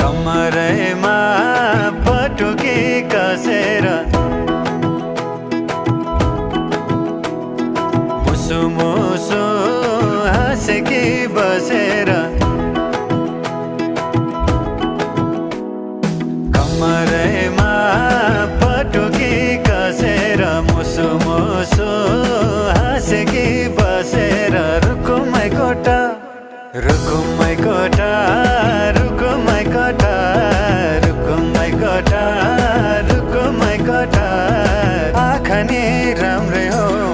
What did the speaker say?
कमरैमा पटुकी कसेर मुसु मुसु हाँसेकी बसेर कमरैमा पटुकी कसेर मुसु मुसु हाँसेकी बसेर रुकुमै कोठा रुकुमै कोठा रुकुमै कोठा रुकुमै कोठा रुकुमै कोठा आँखा नि राम्रै हो